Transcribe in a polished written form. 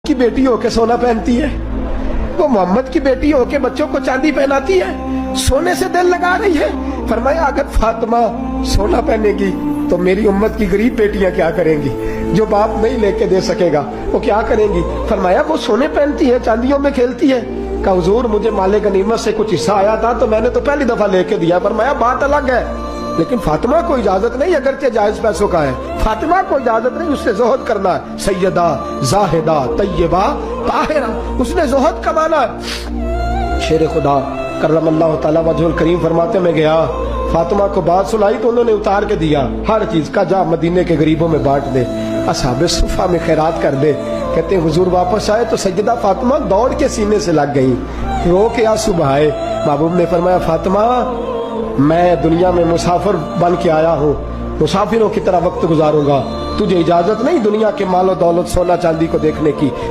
की बेटी होके सोना पहनती है, वो मोहम्मद की बेटी होके बच्चों को चांदी पहनाती है, सोने से दिल लगा रही है। फरमाया अगर फातिमा सोना पहनेगी तो मेरी उम्मत की गरीब बेटियां क्या करेंगी, जो बाप नहीं लेके दे सकेगा वो क्या करेंगी। फरमाया वो सोने पहनती है, चांदियों में खेलती है। कहा हुजूर मुझे माले गनीमत से कुछ हिस्सा आया था तो मैंने तो पहली दफा लेके दिया। फरमाया बात अलग है, लेकिन फातिमा को इजाजत नहीं, अगरचे जायज पैसों का है, फातिमा को इजाजत नहीं, उससे जोहद करना है। सैयदा जाहिदा तैयबा ताहिरा, उसने जोहद कमाना है। शेर खुदा करमल्लाहु तआला वजहुल करीम फरमाते मैं गया, फातिमा को बात सुनाई तो उन्होंने उतार के दिया हर चीज का, जा मदीने के गरीबों में बांट दे, असहाबे सुफा में खैरात कर दे। कहते हुजूर वापस आए तो सैयदा फातिमा दौड़ के सीने से लग गई, रो के आंसू बहाए। महबूब ने फरमाया फातिमा मैं दुनिया में मुसाफिर बन के आया हूँ, मुसाफिरों की तरह वक्त गुजारूंगा, तुझे इजाजत नहीं दुनिया के मालो दौलत सोना चांदी को देखने की।